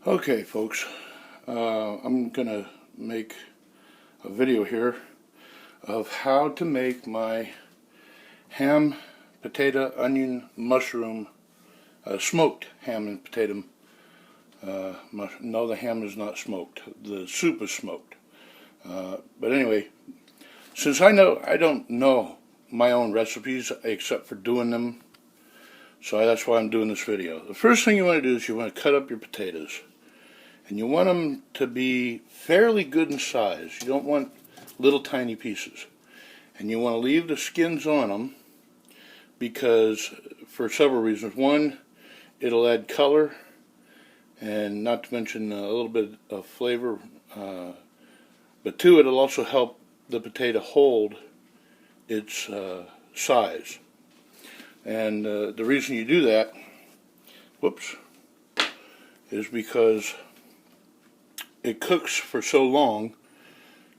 Okay, folks, I'm gonna make a video here of how to make my ham, potato, onion, mushroom, smoked ham and potato. No, the ham is not smoked. The soup is smoked. But anyway, since I don't know my own recipes except for doing them, so that's why I'm doing this video. The first thing you want to do is you want to cut up your potatoes. And you want them to be fairly good in size. You don't want little tiny pieces. And you want to leave the skins on them because, for several reasons. One, it'll add color, and not to mention a little bit of flavor. But two, it'll also help the potato hold its size. And the reason you do that, is because it cooks for so long,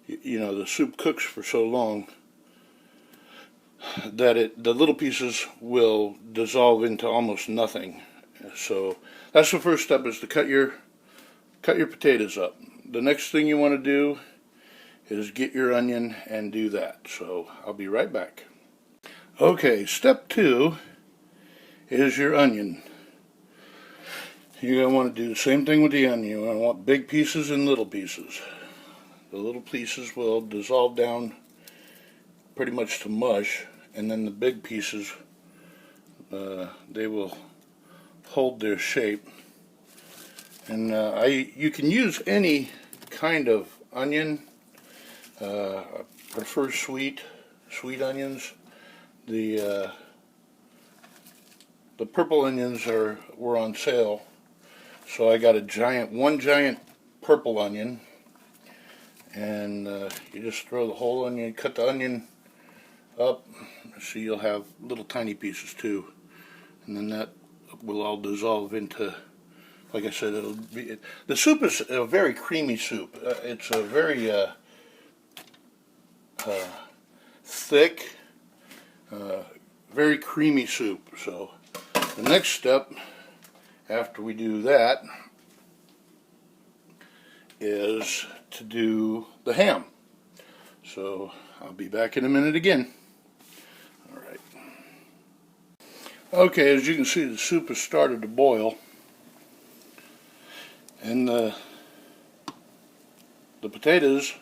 the soup cooks for so long that the little pieces will dissolve into almost nothing. So that's the first step, is to cut your potatoes up. The next thing you want to do is get your onion and do that. So I'll be right back. Okay, step 2 is your onion. You're going to want to do the same thing with the onion. You're going to want big pieces and little pieces. The little pieces will dissolve down pretty much to mush, and then the big pieces, they will hold their shape. And you can use any kind of onion. I prefer sweet onions. The purple onions were on sale. So I got one giant purple onion, and you just throw the whole onion, cut the onion up, so you'll have little tiny pieces too, and then that will all dissolve into, like I said, the soup is a very creamy soup. It's a very thick, very creamy soup. So the next step, after we do that, is to do the ham. So I'll be back in a minute again. Alright. Okay, as you can see, the soup has started to boil, and the potatoes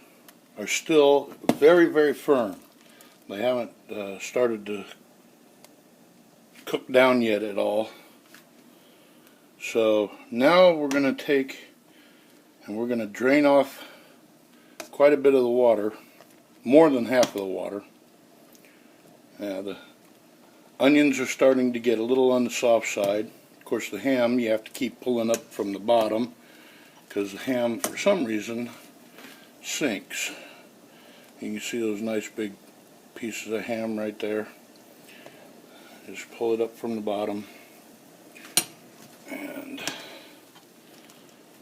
are still very, very firm. They haven't started to cook down yet at all. So now we're going to take and we're going to drain off quite a bit of the water, more than half of the water. The onions are starting to get a little on the soft side. Of course, the ham you have to keep pulling up from the bottom, because the ham, for some reason, sinks. You can see those nice big pieces of ham right there. Just pull it up from the bottom and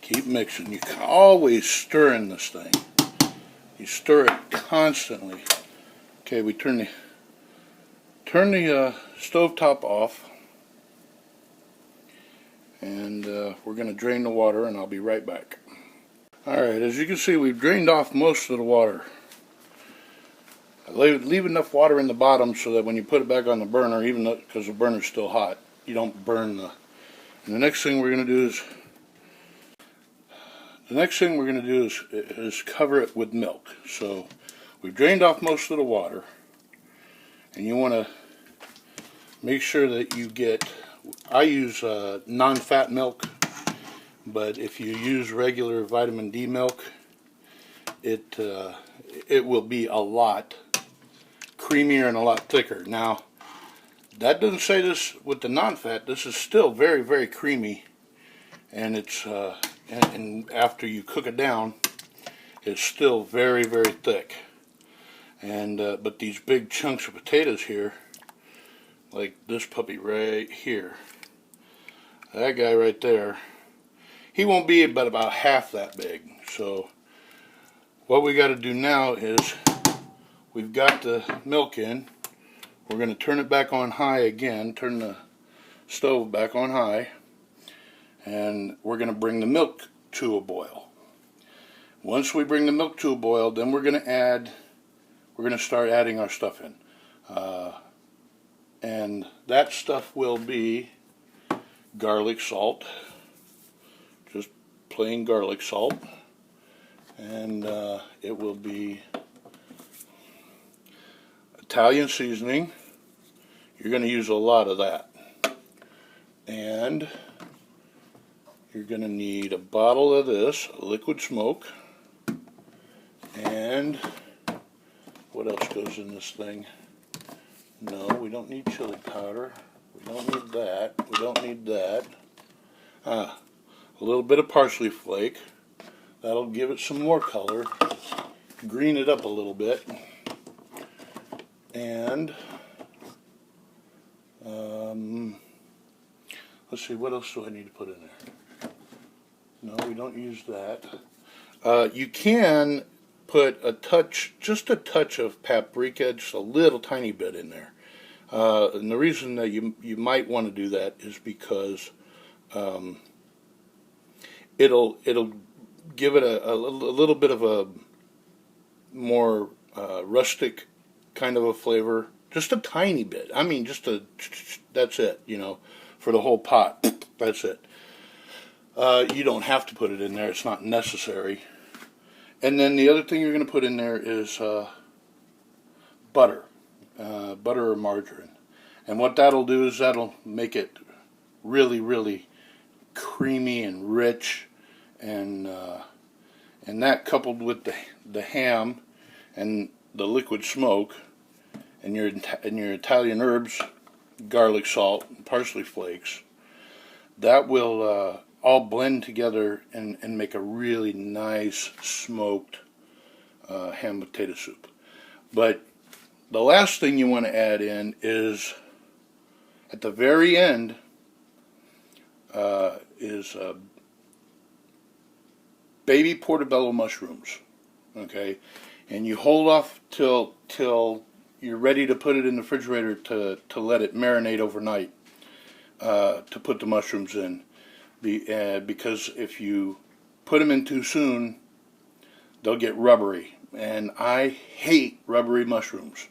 keep mixing. You can always stir in this thing. You stir it constantly. Okay, we turn the stove top off, and we're going to drain the water, and I'll be right back. Alright, as you can see, we've drained off most of the water. I leave enough water in the bottom so that when you put it back on the burner, even though, because the burner's still hot, you don't burn the... And the next thing we're going to do is cover it with milk. So we've drained off most of the water, and you want to make sure that you get, I use non-fat milk, but if you use regular vitamin D milk, it will be a lot creamier and a lot thicker. Now, that doesn't say this with the non-fat. This is still very, very creamy, and it's and after you cook it down, it's still very, very thick. And but these big chunks of potatoes here, like this puppy right here, that guy right there, he won't be but about half that big. So what we got to do now is, we've got the milk in. We're going to turn it back on high again, turn the stove back on high, and we're going to bring the milk to a boil. Once we bring the milk to a boil, then we're going to start adding our stuff in. And that stuff will be garlic salt, just plain garlic salt, and it will be Italian seasoning. You're going to use a lot of that. And you're going to need a bottle of this, liquid smoke. And what else goes in this thing? No, we don't need chili powder. We don't need that. We don't need that. A little bit of parsley flake. That'll give it some more color. Green it up a little bit. And let's see, what else do I need to put in there? No, we don't use that. You can put a touch, just a touch of paprika, just a little tiny bit in there. And the reason that you might want to do that is because it'll give it a little bit of a more rustic kind of a flavor. Just a tiny bit. I mean, that's it, you know, for the whole pot. That's it. You don't have to put it in there. It's not necessary. And then the other thing you're going to put in there is butter. Butter or margarine. And what that'll do is that'll make it really, really creamy and rich. And that, coupled with the ham and the liquid smoke and your Italian herbs, garlic salt, and parsley flakes, that will all blend together and make a really nice smoked ham potato soup. But the last thing you want to add in is, at the very end, is baby portobello mushrooms. Okay, and you hold off till you're ready to put it in the refrigerator to let it marinate overnight, to put the mushrooms in. Because if you put them in too soon, they'll get rubbery, and I hate rubbery mushrooms.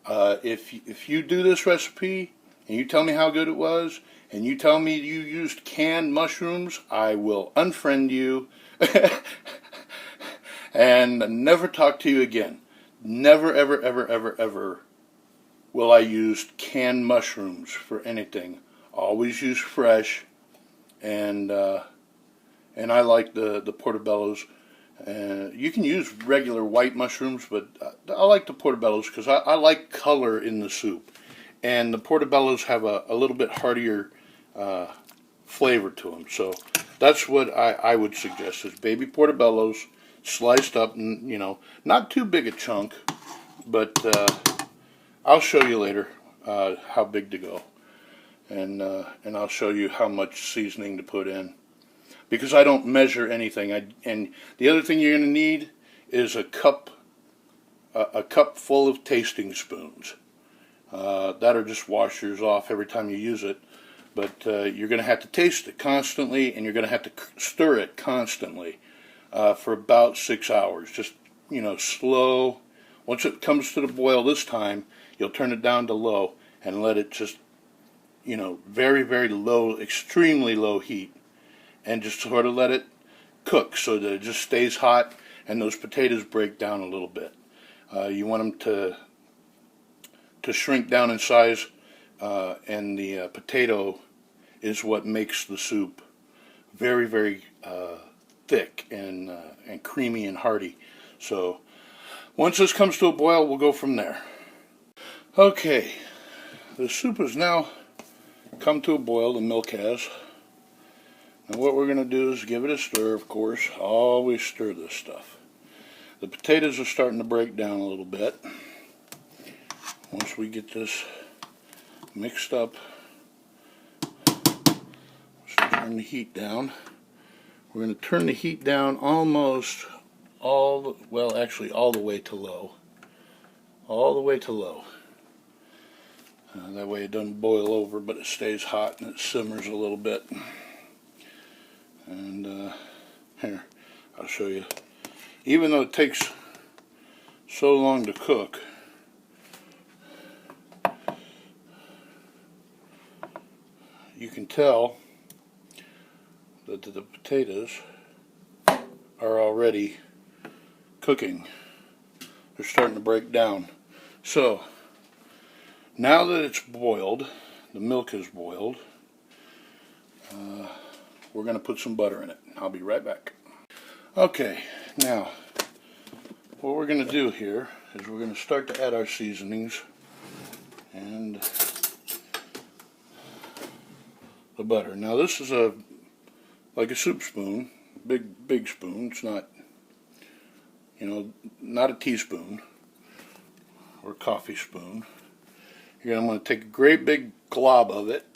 If you do this recipe and you tell me how good it was, and you tell me you used canned mushrooms, I will unfriend you and never talk to you again. Never, ever, ever, ever, ever will I use canned mushrooms for anything. Always use fresh. And I like the portobellos. You can use regular white mushrooms, but I like the portobellos because I like color in the soup. And the portobellos have a little bit heartier flavor to them. So that's what I would suggest, is baby portobellos sliced up, and not too big a chunk, but I'll show you later how big to go. And I'll show you how much seasoning to put in, because I don't measure anything. And the other thing you're going to need is a cup full of tasting spoons. That are just washers off every time you use it, but you're going to have to taste it constantly, and you're going to have to stir it constantly for about 6 hours. Just slow. Once it comes to the boil this time, you'll turn it down to low and let it just very, very low, extremely low heat, and just sort of let it cook so that it just stays hot and those potatoes break down a little bit. You want them to shrink down in size, and the potato is what makes the soup very, very thick and creamy and hearty. So once this comes to a boil, we'll go from there. Okay, the soup has now come to a boil. The milk has. And what we're going to do is give it a stir, of course. Always stir this stuff. The potatoes are starting to break down a little bit. Once we get this mixed up, let's turn the heat down. We're going to turn the heat down almost all the way to low. All the way to low. That way it doesn't boil over, but it stays hot and it simmers a little bit. I'll show you. Even though it takes so long to cook, you can tell that the potatoes are already cooking. They're starting to break down. So now that it's boiled, the milk is boiled, we're going to put some butter in it. I'll be right back. Okay, now what we're going to do here is we're going to start to add our seasonings and the butter. Now this is like a soup spoon, big spoon. It's not, not a teaspoon or a coffee spoon. I'm going to take a great big glob of it,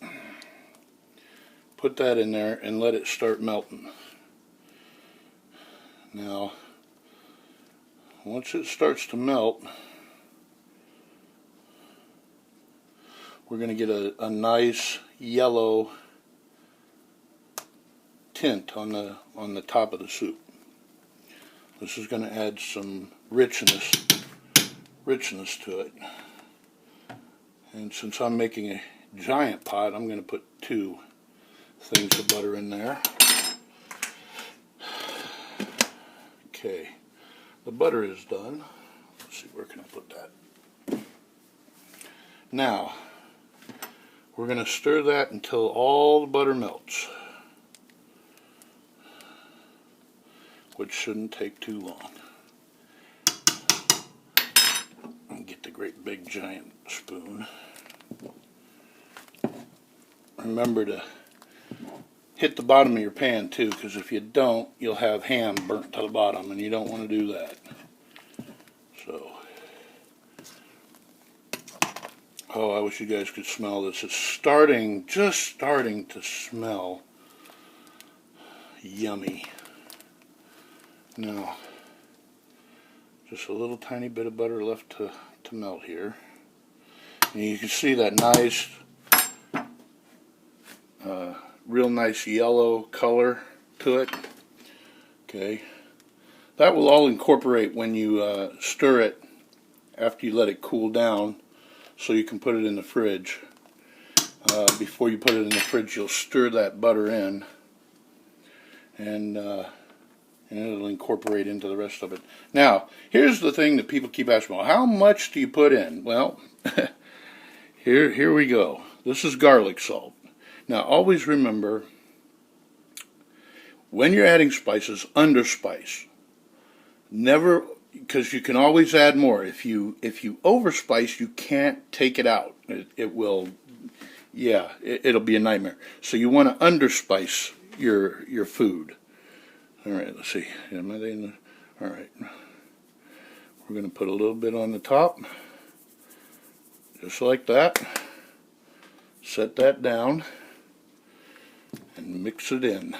put that in there, and let it start melting. Now, once it starts to melt, we're going to get a nice yellow tint on the top of the soup. This is going to add some richness to it. And since I'm making a giant pot, I'm going to put 2 things of butter in there. Okay, the butter is done. Let's see, where can I put that? Now, we're going to stir that until all the butter melts, which shouldn't take too long. Get the great big giant spoon. Remember to hit the bottom of your pan too, because if you don't, you'll have ham burnt to the bottom, and you don't want to do that. So, oh, I wish you guys could smell this. It's just starting to smell yummy. Now, just a little tiny bit of butter left to melt here. And you can see that nice, real nice yellow color to it. Okay, that will all incorporate when you stir it after you let it cool down, so you can put it in the fridge. Before you put it in the fridge, you'll stir that butter in, and it'll incorporate into the rest of it. Now, here's the thing that people keep asking, well, how much do you put in? Well, here we go. This is garlic salt. Now, always remember, when you're adding spices, underspice. Never, because you can always add more. If you overspice, you can't take it out. It'll be a nightmare. So you want to underspice your food. All right, let's see. Am I in the? All right. We're going to put a little bit on the top, just like that. Set that down and mix it in.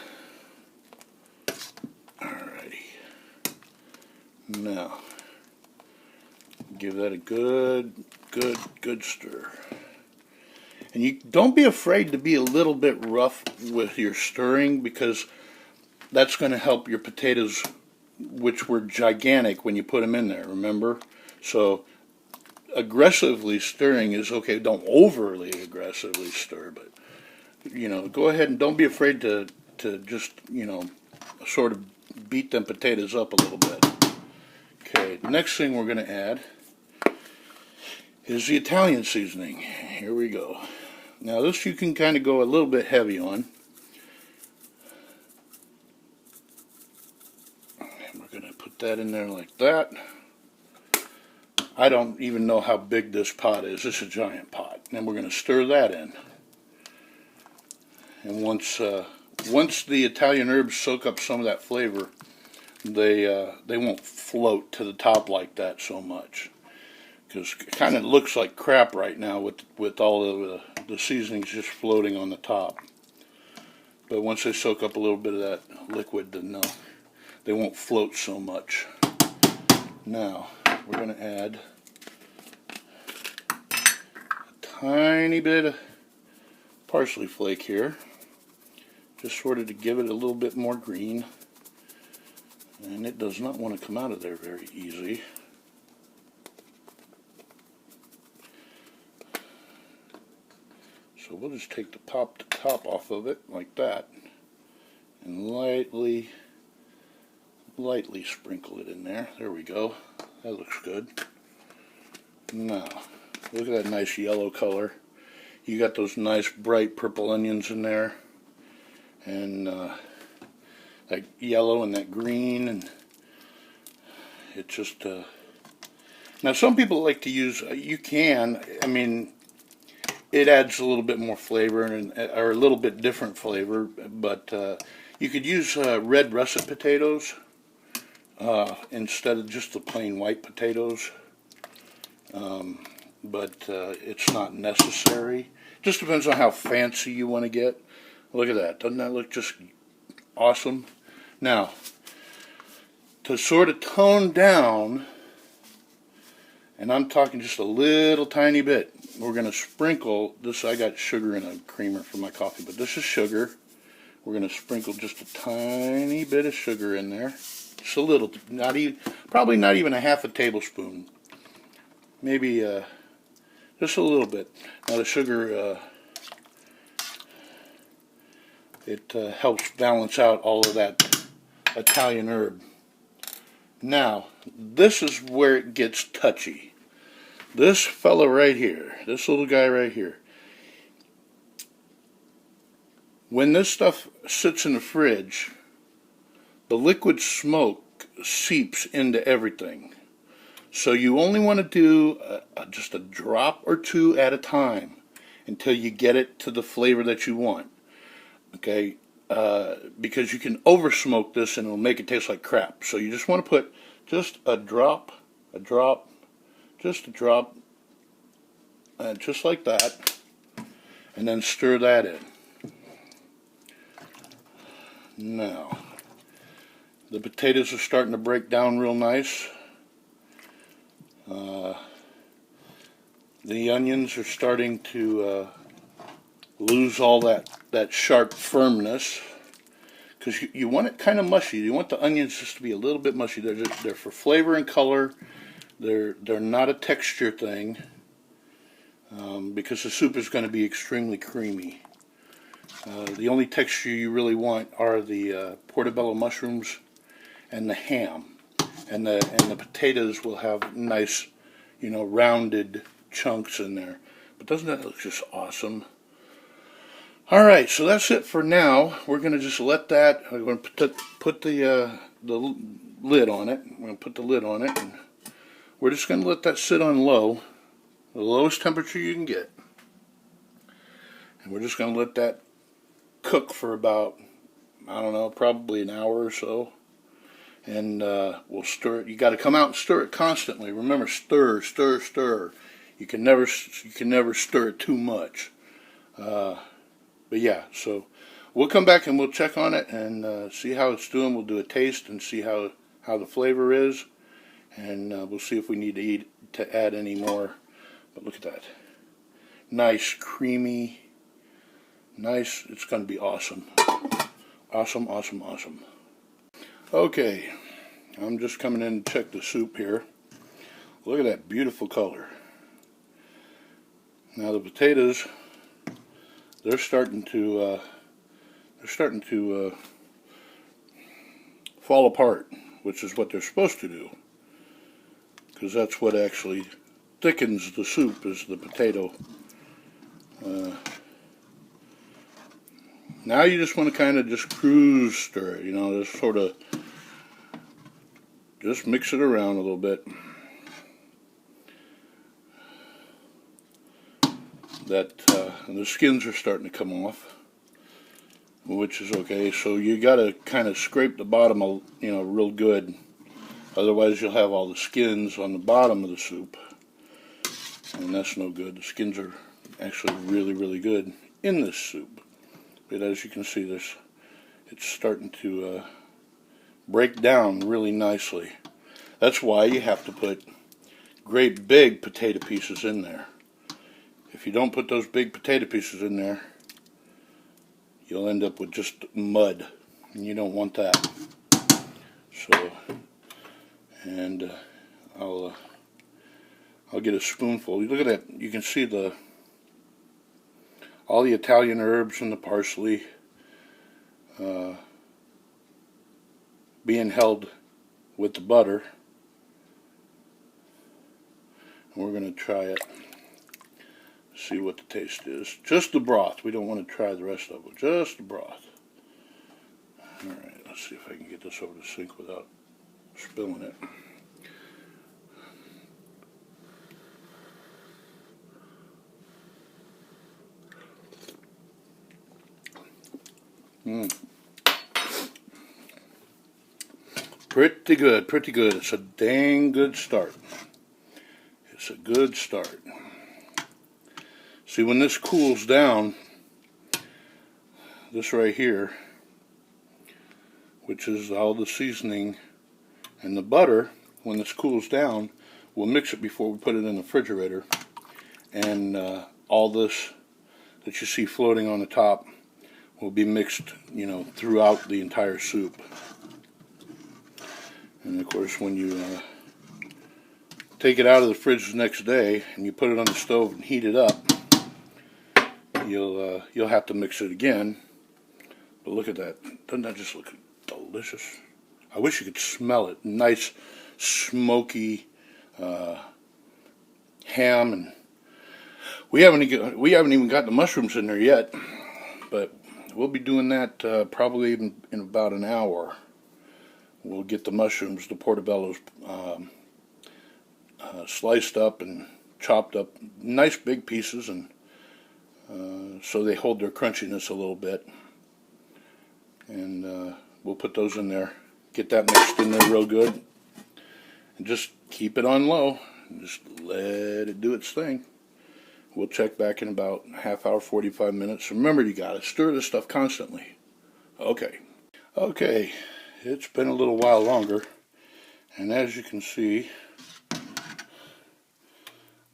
Alrighty. Now, give that a good stir. And you don't be afraid to be a little bit rough with your stirring, because that's going to help your potatoes, which were gigantic when you put them in there, remember? So aggressively stirring is okay. Don't overly aggressively stir, but go ahead and don't be afraid to just sort of beat them potatoes up a little bit. Okay, the next thing we're going to add is the Italian seasoning. Here we go. Now this you can kind of go a little bit heavy on. And we're going to put that in there like that. I don't even know how big this pot is. This is a giant pot. And we're going to stir that in. And once the Italian herbs soak up some of that flavor, they won't float to the top like that so much. Because it kind of looks like crap right now with all of the seasonings just floating on the top. But once they soak up a little bit of that liquid, then they won't float so much. Now, we're going to add a tiny bit of parsley flake here, just sort of to give it a little bit more green. And it does not want to come out of there very easy. So we'll just take the top off of it like that and lightly sprinkle it in there. There we go. That looks good. Now, look at that nice yellow color. You got those nice bright purple onions in there, and that yellow and that green, and it just now some people like to use, you can, I mean, it adds a little bit more flavor, or a little bit different flavor, but you could use red russet potatoes instead of just the plain white potatoes, but it's not necessary. Just depends on how fancy you want to get. Look at that. Doesn't that look just awesome? Now, to sort of tone down, and I'm talking just a little tiny bit, we're going to sprinkle this. I got sugar in a creamer for my coffee, but this is sugar. We're going to sprinkle just a tiny bit of sugar in there. Just a little, probably not even a half a tablespoon. Maybe just a little bit. Now the sugar, it helps balance out all of that Italian herb. Now, this is where it gets touchy. This fella right here, this little guy right here, when this stuff sits in the fridge, the liquid smoke seeps into everything. So you only want to do just a drop or two at a time until you get it to the flavor that you want. Okay, because you can over smoke this and it'll make it taste like crap. So you just want to put just a drop, just a drop, just like that, and then stir that in. Now, the potatoes are starting to break down real nice. The onions are starting to lose all that sharp firmness, because you want it kind of mushy. You want the onions just to be a little bit mushy. They're for flavor and color. They're not a texture thing, because the soup is going to be extremely creamy. The only texture you really want are the portobello mushrooms and the ham, and the potatoes will have nice, rounded chunks in there. But doesn't that look just awesome? All right, so that's it for now. We're going to just let that. We're going to put the lid on it. We're going to put the lid on it, and we're just going to let that sit on low, the lowest temperature you can get, and we're just going to let that cook for about, I don't know, probably an hour or so. And we'll stir it. You got to come out and stir it constantly. Remember, stir, stir, stir. You can never stir it too much. But yeah, so we'll come back and we'll check on it and see how it's doing. We'll do a taste and see how the flavor is, and we'll see if we need to add any more. But look at that, nice, creamy, nice. It's going to be awesome, awesome, awesome, awesome. Okay, I'm just coming in to check the soup here. Look at that beautiful color. Now the potatoes, they're starting to fall apart, which is what they're supposed to do, because that's what actually thickens the soup, is the potato. Now you just want to kind of just cruise stir it, just sort of just mix it around a little bit. And the skins are starting to come off, which is okay. So you got to kind of scrape the bottom, real good. Otherwise, you'll have all the skins on the bottom of the soup, and that's no good. The skins are actually really, really good in this soup. But as you can see, it's starting to break down really nicely. That's why you have to put great big potato pieces in there. If you don't put those big potato pieces in there, you'll end up with just mud, and you don't want that. So, and I'll get a spoonful. Look at that. You can see all the Italian herbs and the parsley being held with the butter. And we're going to try it. See what the taste is. Just the broth. We don't want to try the rest of it. Just the broth. Alright, let's see if I can get this over the sink without spilling it. Pretty good, pretty good. It's a dang good start. It's a good start. See, when this cools down, this right here, which is all the seasoning and the butter, when this cools down, we'll mix it before we put it in the refrigerator. And all this that you see floating on the top will be mixed, throughout the entire soup. And of course, when you take it out of the fridge the next day and you put it on the stove and heat it up, you'll have to mix it again. But look at that. Doesn't that just look delicious? I wish you could smell it. Nice smoky ham, and we haven't even got the mushrooms in there yet, but we'll be doing that probably in about an hour. We'll get the mushrooms, the portobellos, sliced up and chopped up, nice big pieces, and so they hold their crunchiness a little bit. And we'll put those in there, get that mixed in there real good, and just keep it on low, and just let it do its thing. We'll check back in about a half hour, 45 minutes. Remember, you gotta stir this stuff constantly. Okay, it's been a little while longer, and as you can see,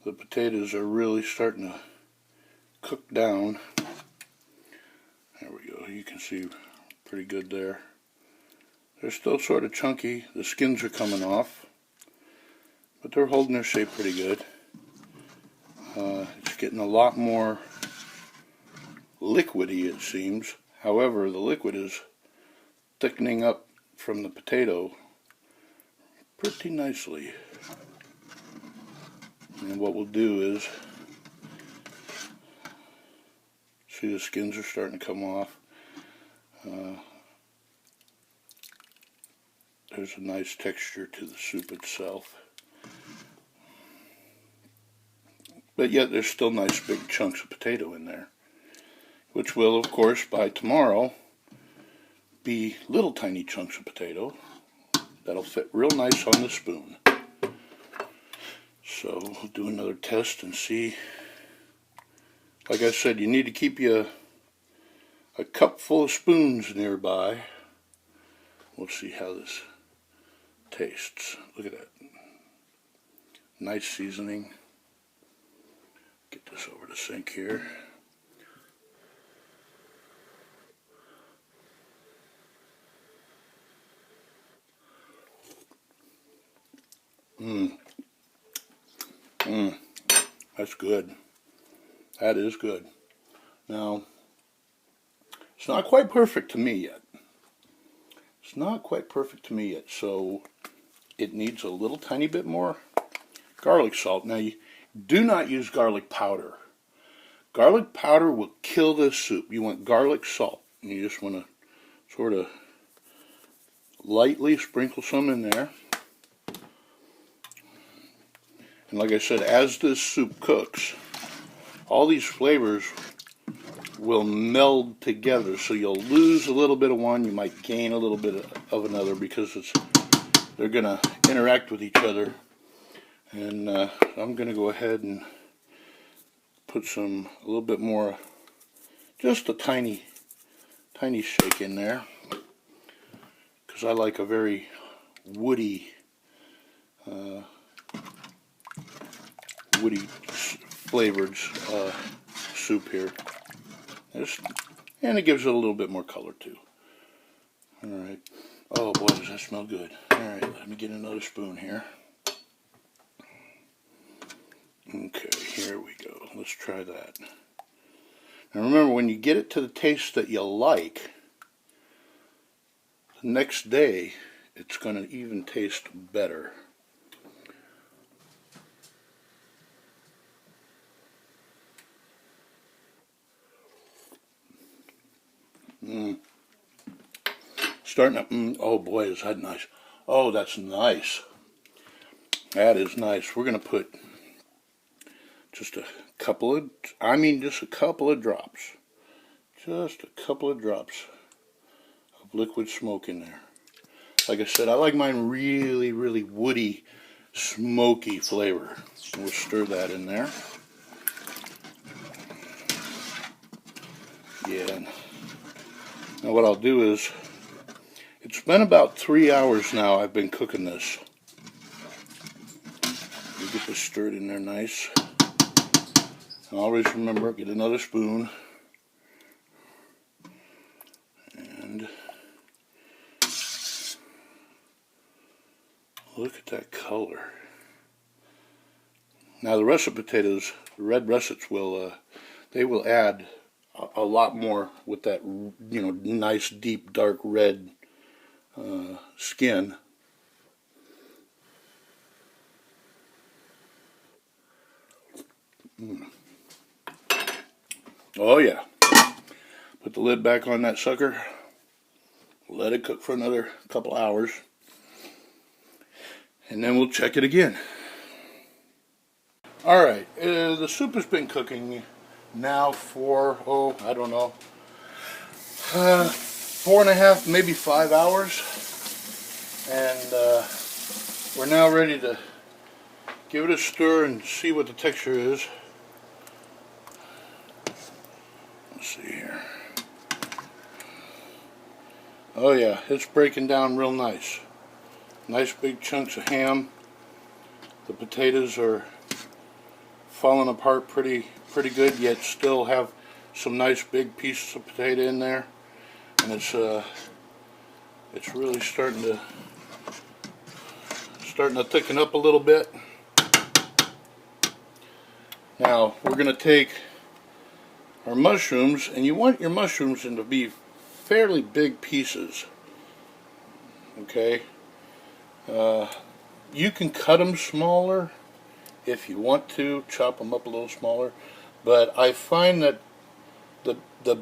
the potatoes are really starting to cook down. There we go. You can see pretty good there. They're still sort of chunky. The skins are coming off, but they're holding their shape pretty good. It's getting a lot more liquidy, it seems. However, the liquid is thickening up from the potato pretty nicely. And what we'll do is, see, the skins are starting to come off. There's a nice texture to the soup itself. But yet there's still nice big chunks of potato in there, which will, of course, by tomorrow be little tiny chunks of potato that'll fit real nice on the spoon. So we'll do another test and see. Like I said, you need to keep you a cup full of spoons nearby. We'll see how this tastes. Look at that. Nice seasoning. Get this over the sink here. That's good. That is good. Now, it's not quite perfect to me yet. It's not quite perfect to me yet, so it needs a little tiny bit more garlic salt. Now, you do not use garlic powder. Garlic powder will kill this soup. You want garlic salt. You just want to sort of lightly sprinkle some in there. And like I said, as this soup cooks, all these flavors will meld together. So you'll lose a little bit of one, you might gain a little bit of another, because they're going to interact with each other. And I'm going to go ahead and put a little bit more, just a tiny shake in there, because I like a very woody flavored soup here. And it gives it a little bit more color too. Alright. Oh boy, does that smell good. Alright, let me get another spoon here. Okay, here we go. Let's try that. Now remember, when you get it to the taste that you like, the next day it's going to even taste better. Starting to, oh boy, is that nice. Oh, that's nice. That is nice. We're going to put just a couple of, just a couple of drops. Just a couple of drops of liquid smoke in there. Like I said, I like mine really, really woody, smoky flavor. We'll stir that in there. Yeah. Now what I'll do is, it's been about 3 hours now I've been cooking this. You get this stirred in there nice. And always remember, get another spoon. And look at that color. Now the russet potatoes, the red russets will, they will add a lot more with that, nice deep dark red skin. Oh yeah. Put the lid back on that sucker. Let it cook for another couple hours. And then we'll check it again. Alright, the soup has been cooking now for, I don't know, 4.5, maybe 5 hours. And we're now ready to give it a stir and see what the texture is. Let's see here. Oh yeah, it's breaking down real nice. Nice big chunks of ham. The potatoes are falling apart pretty good, yet still have some nice big pieces of potato in there. And it's really starting to thicken up a little bit. Now we're going to take our mushrooms, and you want your mushrooms to be fairly big pieces. Okay, you can cut them smaller if you want to, chop them up a little smaller, but I find that the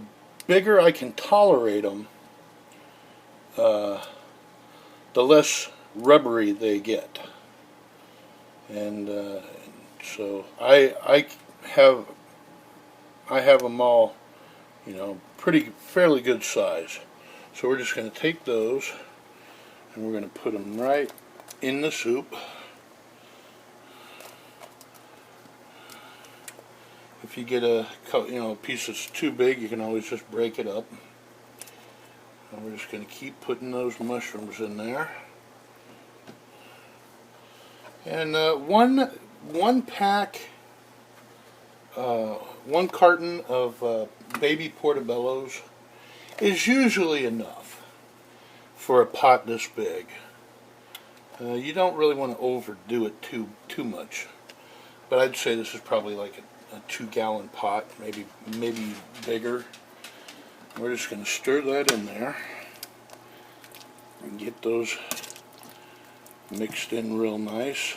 bigger I can tolerate them, the less rubbery they get. And so I have them all, fairly good size. So we're just going to take those and we're going to put them right in the soup. If you get a piece that's too big, you can always just break it up. And we're just going to keep putting those mushrooms in there. And one carton of baby portobellos is usually enough for a pot this big. You don't really want to overdo it too much, but I'd say this is probably like a 2-gallon pot, maybe bigger. We're just going to stir that in there and get those mixed in real nice.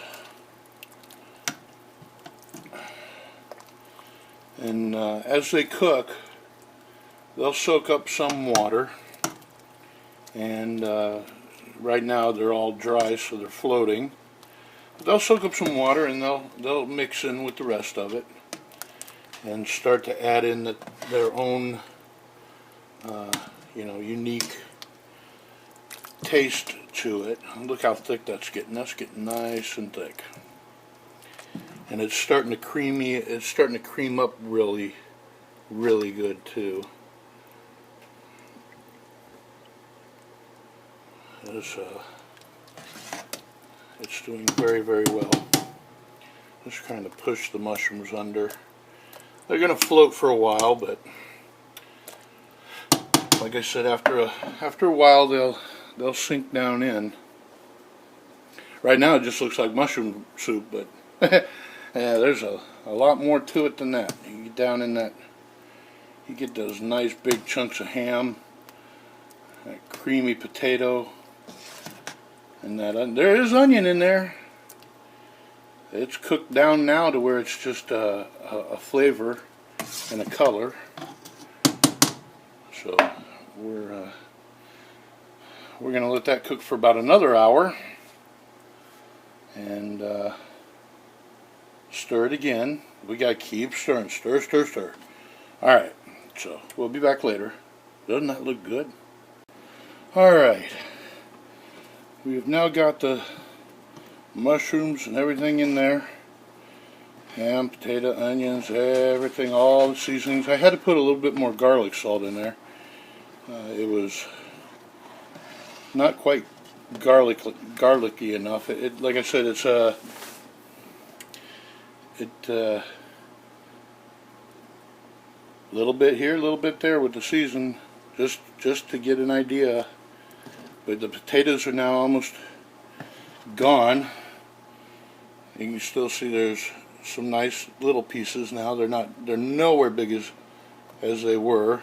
And as they cook, they'll soak up some water, and right now they're all dry, so they're floating. But they'll soak up some water, and they'll mix in with the rest of it and start to add in their own unique taste to it. Look how thick that's getting. That's getting nice and thick. And it's starting to cream up really, really good too. It's doing very, very well. Just kind of push the mushrooms under. They're going to float for a while, but like I said, after a while they'll sink down in. Right now it just looks like mushroom soup, but yeah, there's a lot more to it than that. You get down in that, you get those nice big chunks of ham, that creamy potato, and that there is onion in there. It's cooked down now to where it's just a flavor and a color. So we're gonna let that cook for about another hour, and stir it again. We gotta keep stirring, stir, stir, stir. All right, so we'll be back later. Doesn't that look good? All right, we've now got the mushrooms and everything in there. Ham, potato, onions, everything, all the seasonings. I had to put a little bit more garlic salt in there. It was not quite garlicky enough. It like I said, it's little bit here, a little bit there with the season, just to get an idea. But the potatoes are now almost gone. You can still see there's some nice little pieces now. They're nowhere big as they were.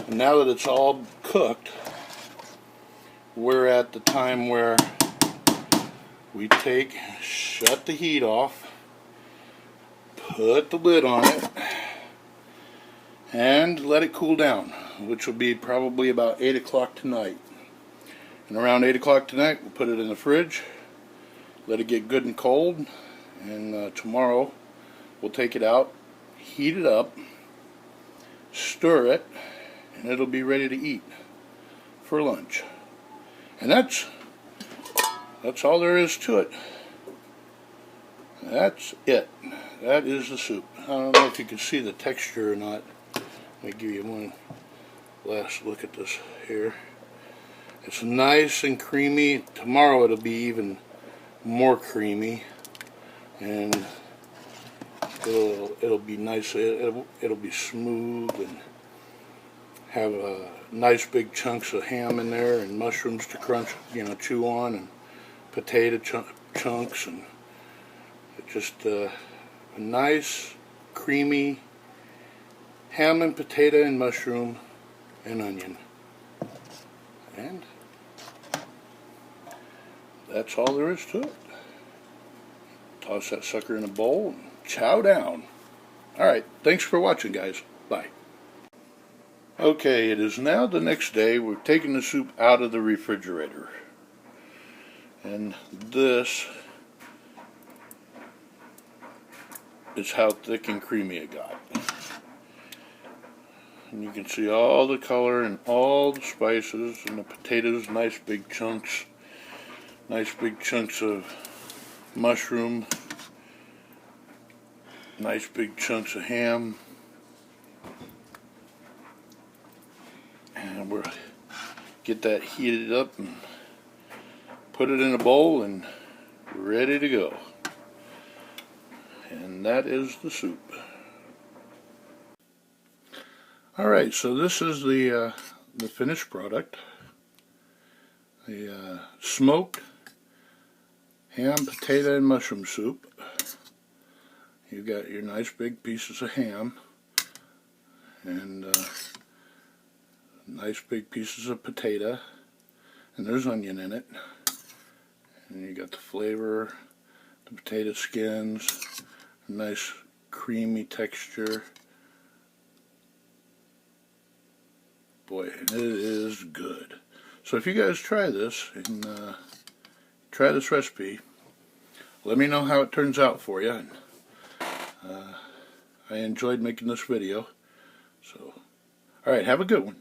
And now that it's all cooked, we're at the time where we shut the heat off, put the lid on it, and let it cool down, which will be probably about 8 o'clock tonight. And around 8 o'clock tonight, we'll put it in the fridge, let it get good and cold, and tomorrow we'll take it out, heat it up, stir it, and it'll be ready to eat for lunch. And that's all there is to it. That's it. That is the soup. I don't know if you can see the texture or not. Let me give you one last look at this here. It's nice and creamy. Tomorrow it'll be even more creamy, and it'll be nice. It'll be smooth and have nice big chunks of ham in there, and mushrooms to crunch, chew on, and potato chunks, and just a nice creamy ham and potato and mushroom and onion. And that's all there is to it. Toss that sucker in a bowl and chow down. Alright, thanks for watching, guys. Bye. Okay, it is now the next day. We're taking the soup out of the refrigerator. And this is how thick and creamy it got. And you can see all the color and all the spices, and the potatoes, nice big chunks of mushroom, nice big chunks of ham, and we'll get that heated up and put it in a bowl and ready to go. And that is the soup. Alright, so this is the finished product. The smoked ham, potato, and mushroom soup. You've got your nice big pieces of ham, and nice big pieces of potato, and there's onion in it. And you got the flavor, the potato skins, nice creamy texture. Boy, it is good. So if you guys try this and try this recipe, let me know how it turns out for you. And, I enjoyed making this video. So, alright, have a good one.